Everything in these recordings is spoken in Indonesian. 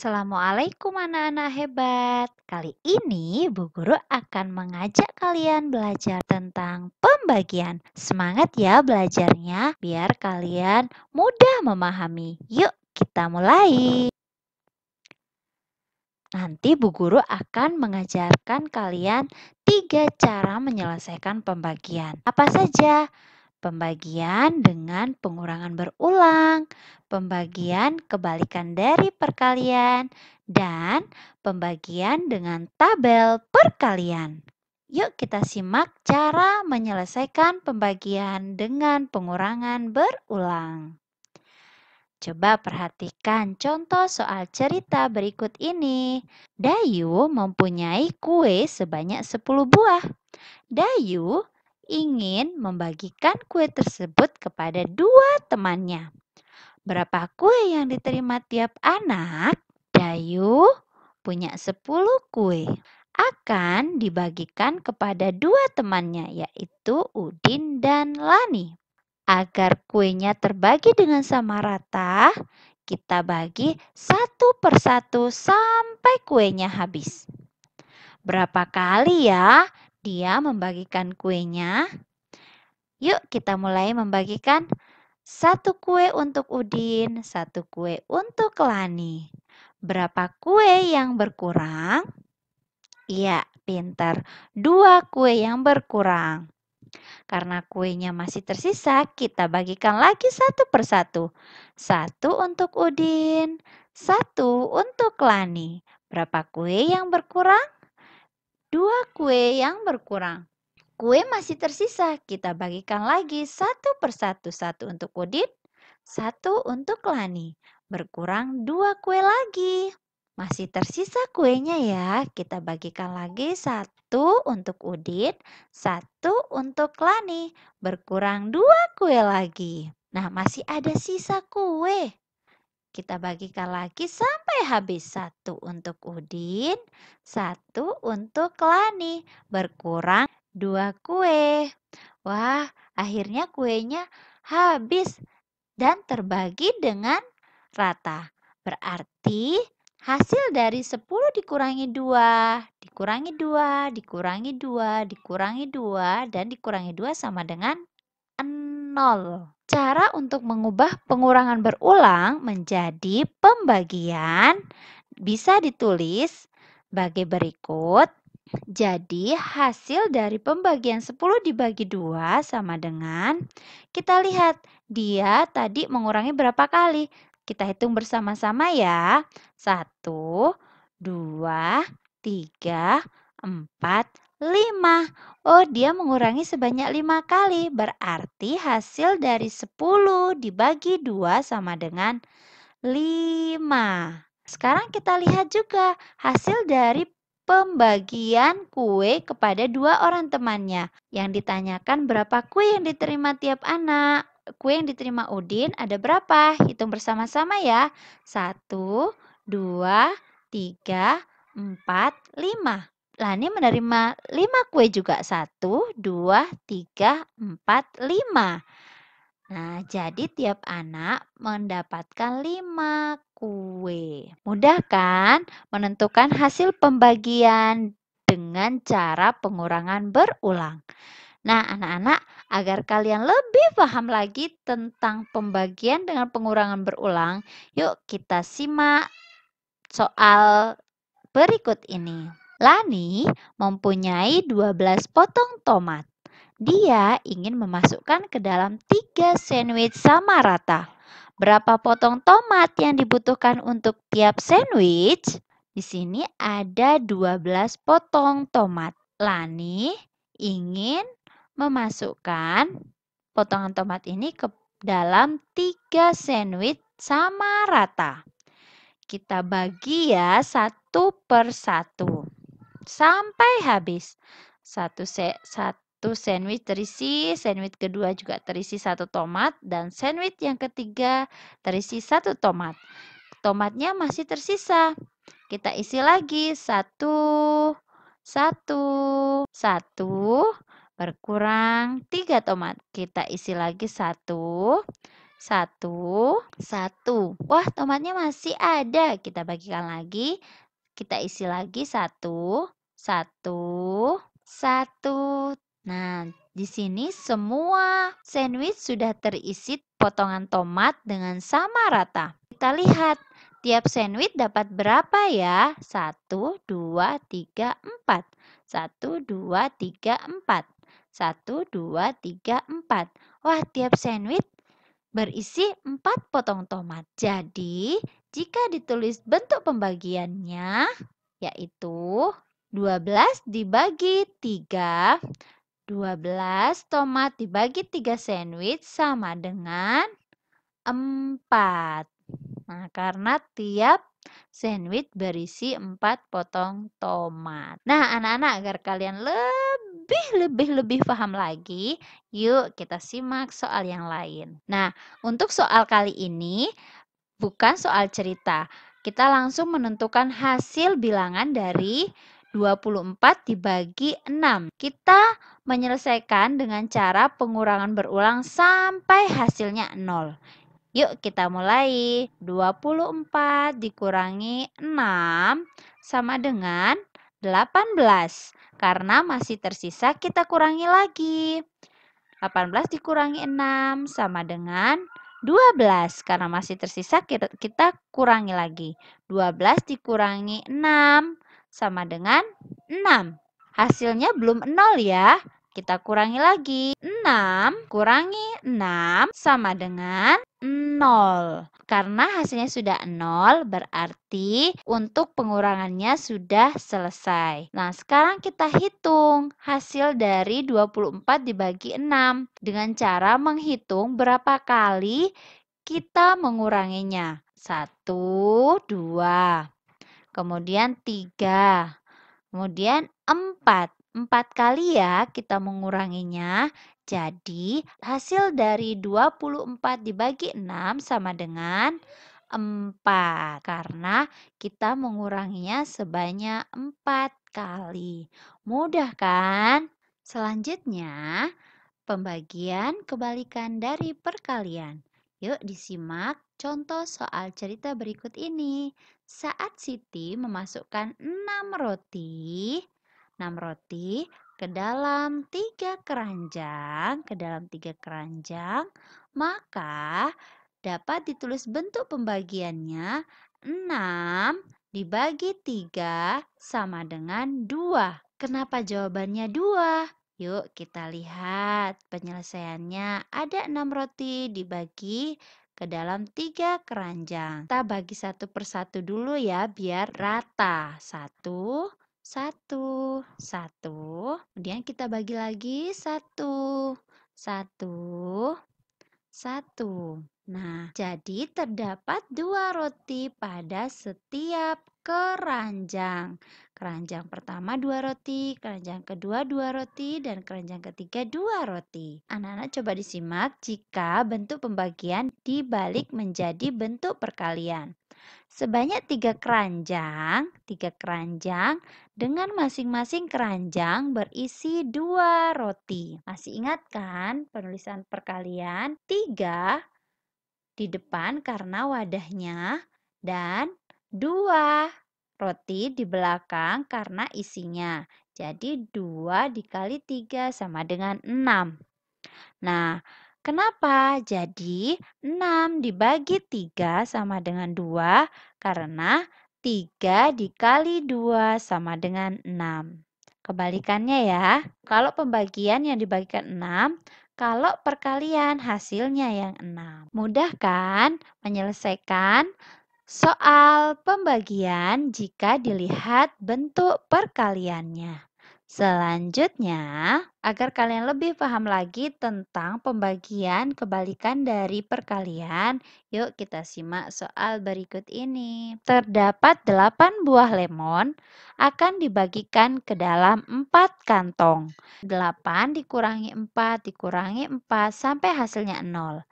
Assalamualaikum anak-anak hebat. Kali ini Bu Guru akan mengajak kalian belajar tentang pembagian. Semangat ya belajarnya biar kalian mudah memahami. Yuk kita mulai. Nanti Bu Guru akan mengajarkan kalian 3 cara menyelesaikan pembagian. Apa saja? Pembagian dengan pengurangan berulang, pembagian kebalikan dari perkalian, dan pembagian dengan tabel perkalian. Yuk kita simak cara menyelesaikan pembagian dengan pengurangan berulang. Coba perhatikan contoh soal cerita berikut ini. Dayu mempunyai kue sebanyak 10 buah. Dayu ingin membagikan kue tersebut kepada 2 temannya. Berapa kue yang diterima tiap anak? Dayu punya 10 kue. Akan dibagikan kepada 2 temannya, yaitu Udin dan Lani. Agar kuenya terbagi dengan sama rata, kita bagi 1 persatu sampai kuenya habis. Berapa kali ya dia membagikan kuenya? Yuk kita mulai membagikan 1 kue untuk Udin, 1 kue untuk Lani. Berapa kue yang berkurang? Iya, pintar. 2 kue yang berkurang. Karena kuenya masih tersisa, kita bagikan lagi 1 persatu. 1 untuk Udin, 1 untuk Lani. Berapa kue yang berkurang? 2 kue yang berkurang. Kue masih tersisa, kita bagikan lagi 1 persatu. 1 untuk Udin, 1 untuk Lani. Berkurang 2 kue lagi. Masih tersisa kuenya ya, kita bagikan lagi 1 untuk Udin, 1 untuk Lani. Berkurang 2 kue lagi. Nah, masih ada sisa kue. Kita bagikan lagi sampai habis. 1 untuk Udin, 1 untuk Lani. Berkurang 2 kue. Wah, akhirnya kuenya habis dan terbagi dengan rata. Berarti hasil dari 10 dikurangi 2, dikurangi 2, dikurangi 2, dikurangi 2, dan dikurangi 2 sama dengan 0. Cara untuk mengubah pengurangan berulang menjadi pembagian bisa ditulis sebagai berikut. Jadi hasil dari pembagian 10 dibagi 2 sama dengan, kita lihat dia tadi mengurangi berapa kali. Kita hitung bersama-sama ya. 1, 2, 3, 4, 5. Oh, dia mengurangi sebanyak 5 kali. Berarti hasil dari 10 dibagi 2 sama dengan 5. Sekarang kita lihat juga hasil dari pembagian kue kepada 2 orang temannya. Yang ditanyakan berapa kue yang diterima tiap anak. Kue yang diterima Udin ada berapa? Hitung bersama-sama ya. 1, 2, 3, 4, 5. Lani menerima 5 kue juga. 1, 2, 3, 4, 5. Nah, jadi tiap anak mendapatkan 5 kue. Mudah kan menentukan hasil pembagian dengan cara pengurangan berulang. Nah, anak-anak, agar kalian lebih paham lagi tentang pembagian dengan pengurangan berulang, yuk kita simak soal berikut ini. Lani mempunyai 12 potong tomat. Dia ingin memasukkan ke dalam 3 sandwich sama rata. Berapa potong tomat yang dibutuhkan untuk tiap sandwich? Di sini ada 12 potong tomat. Lani ingin memasukkan potongan tomat ini ke dalam 3 sandwich sama rata. Kita bagi ya 1 persatu sampai habis. Satu sandwich terisi, sandwich kedua juga terisi 1 tomat, dan sandwich yang ketiga terisi 1 tomat. Tomatnya masih tersisa. Kita isi lagi 1, 1, 1, berkurang 3 tomat. Kita isi lagi 1, 1, 1. Wah, tomatnya masih ada. Kita bagikan lagi. Kita isi lagi 1, 1, 1. Nah, di sini semua sandwich sudah terisi potongan tomat dengan sama rata. Kita lihat, tiap sandwich dapat berapa ya? 1, 2, 3, 4. 1, 2, 3, 4. 1, 2, 3, 4. Wah, tiap sandwich berisi 4 potong tomat. Jadi, jika ditulis bentuk pembagiannya, yaitu 12 dibagi 3, 12 tomat dibagi 3 sandwich sama dengan 4. Nah, karena tiap sandwich berisi 4 potong tomat. Nah, anak-anak, agar kalian lebih paham lagi, yuk kita simak soal yang lain. Nah, untuk soal kali ini bukan soal cerita. Kita langsung menentukan hasil bilangan dari 24 dibagi 6. Kita menyelesaikan dengan cara pengurangan berulang sampai hasilnya 0. Yuk kita mulai. 24 dikurangi 6 sama dengan 18. Karena masih tersisa kita kurangi lagi. 18 dikurangi 6 sama dengan 12. Karena masih tersisa kita kurangi lagi. 12 dikurangi 6 sama dengan 6. Hasilnya belum 0 ya. Kita kurangi lagi. 6 kurangi 6 sama dengan 0. Karena hasilnya sudah 0, berarti untuk pengurangannya sudah selesai. Nah, sekarang kita hitung hasil dari 24 dibagi 6 dengan cara menghitung berapa kali kita menguranginya. 1, 2, kemudian 3, kemudian 4. 4 kali ya kita menguranginya. Jadi hasil dari 24 dibagi 6 sama dengan 4. Karena kita menguranginya sebanyak 4 kali. Mudah kan? Selanjutnya, pembagian kebalikan dari perkalian. Yuk disimak contoh soal cerita berikut ini. Saat Siti memasukkan 6 roti ke dalam 3 keranjang, maka dapat ditulis bentuk pembagiannya 6 dibagi 3 sama dengan 2. Kenapa jawabannya 2? Yuk kita lihat penyelesaiannya. Ada 6 roti dibagi ke dalam 3 keranjang. Kita bagi satu persatu dulu ya biar rata. 1, 1, 1. Kemudian kita bagi lagi 1, 1, 1. Nah, jadi terdapat 2 roti pada setiap keranjang. Keranjang pertama 2 roti, keranjang kedua 2 roti, dan keranjang ketiga 2 roti. Anak-anak coba disimak jika bentuk pembagian dibalik menjadi bentuk perkalian. Sebanyak 3 keranjang dengan masing-masing keranjang berisi 2 roti. Masih ingat kan penulisan perkalian? 3 di depan karena wadahnya dan 2 roti di belakang karena isinya. Jadi 2 dikali 3 sama dengan 6. Nah, kenapa? Jadi 6 dibagi 3 sama dengan 2 karena 3 dikali 2 sama dengan 6. Kebalikannya ya, kalau pembagian yang dibagikan 6, kalau perkalian hasilnya yang 6. Mudah kan menyelesaikan soal pembagian jika dilihat bentuk perkaliannya. Selanjutnya, agar kalian lebih paham lagi tentang pembagian kebalikan dari perkalian, yuk kita simak soal berikut ini. Terdapat 8 buah lemon akan dibagikan ke dalam 4 kantong. 8 dikurangi 4 dikurangi 4 sampai hasilnya 0.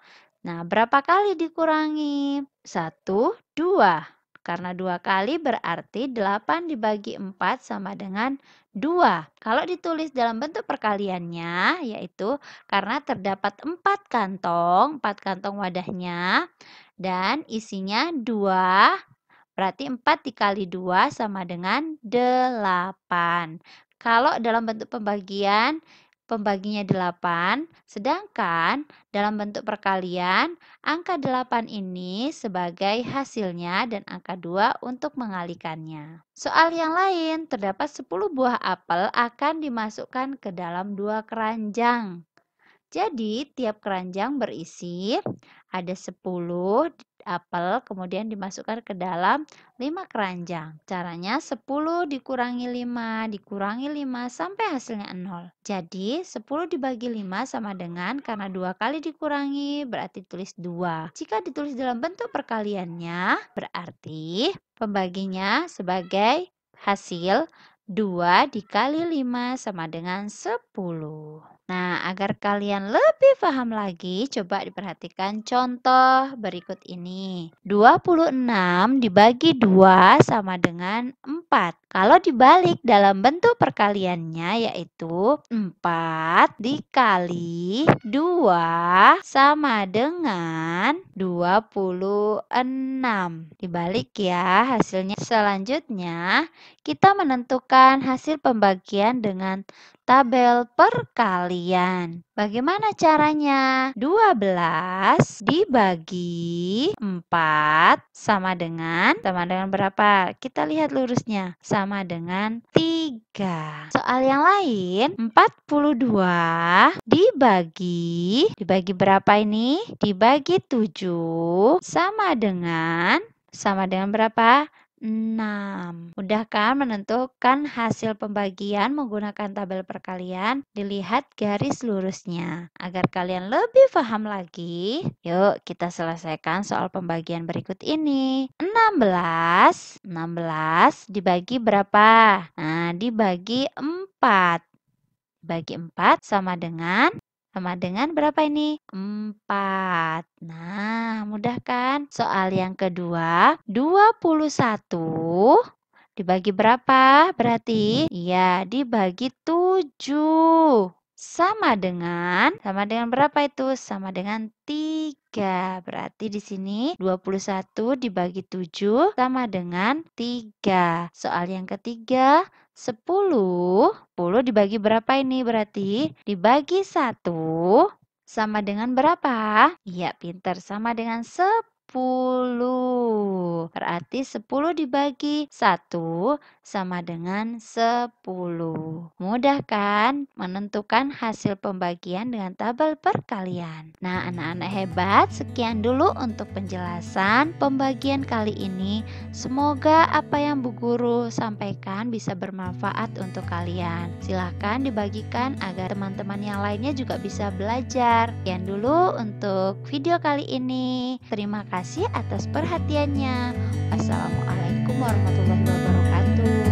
Nah, berapa kali dikurangi? 1, 2. Karena 2 kali berarti 8 dibagi 4 sama dengan 2. Kalau ditulis dalam bentuk perkaliannya, yaitu karena terdapat 4 kantong wadahnya, dan isinya 2, berarti 4 dikali 2 sama dengan 8. Kalau dalam bentuk pembagian, pembaginya 8, sedangkan dalam bentuk perkalian, angka 8 ini sebagai hasilnya dan angka 2 untuk mengalikannya. Soal yang lain, terdapat 10 buah apel akan dimasukkan ke dalam 2 keranjang. Jadi, tiap keranjang berisi ada 10 apel, kemudian dimasukkan ke dalam 5 keranjang. Caranya 10 dikurangi 5, dikurangi 5 sampai hasilnya 0. Jadi, 10 dibagi 5 sama dengan, karena 2 kali dikurangi berarti tulis 2. Jika ditulis dalam bentuk perkaliannya, berarti pembaginya sebagai hasil 2 dikali 5 sama dengan 10. Nah, agar kalian lebih paham lagi, coba diperhatikan contoh berikut ini. 26 dibagi 2 sama dengan 4. Kalau dibalik dalam bentuk perkaliannya, yaitu 4 dikali 2 sama dengan 26. Dibalik ya hasilnya. Selanjutnya, kita menentukan hasil pembagian dengan tabel perkalian. Bagaimana caranya? 12 dibagi 4 sama dengan berapa? Kita lihat lurusnya. Sama dengan 3. Soal yang lain, 42 dibagi berapa ini? Dibagi 7 sama dengan berapa? 6. Mudah kan menentukan hasil pembagian menggunakan tabel perkalian? Dilihat garis lurusnya. Agar kalian lebih paham lagi, yuk kita selesaikan soal pembagian berikut ini. 16 dibagi berapa? Nah, dibagi 4. Dibagi 4 sama dengan berapa ini? 4. Nah, mudah kan? Soal yang kedua, 21 dibagi berapa? Berarti, ya, dibagi 7. Sama dengan berapa itu? Sama dengan 3. Berarti di sini 21 dibagi 7 sama dengan 3. Soal yang ketiga, 10 dibagi berapa ini berarti? Dibagi 1 sama dengan berapa? Iya, pintar. Sama dengan 10. Berarti 10 dibagi 1 sama dengan 10. Mudah kan menentukan hasil pembagian dengan tabel perkalian. Nah, anak-anak hebat, sekian dulu untuk penjelasan pembagian kali ini. Semoga apa yang Bu Guru sampaikan bisa bermanfaat untuk kalian. Silahkan dibagikan agar teman-teman yang lainnya juga bisa belajar. Sekian dulu untuk video kali ini. Terima kasih atas perhatiannya. Wassalamualaikum warahmatullahi wabarakatuh.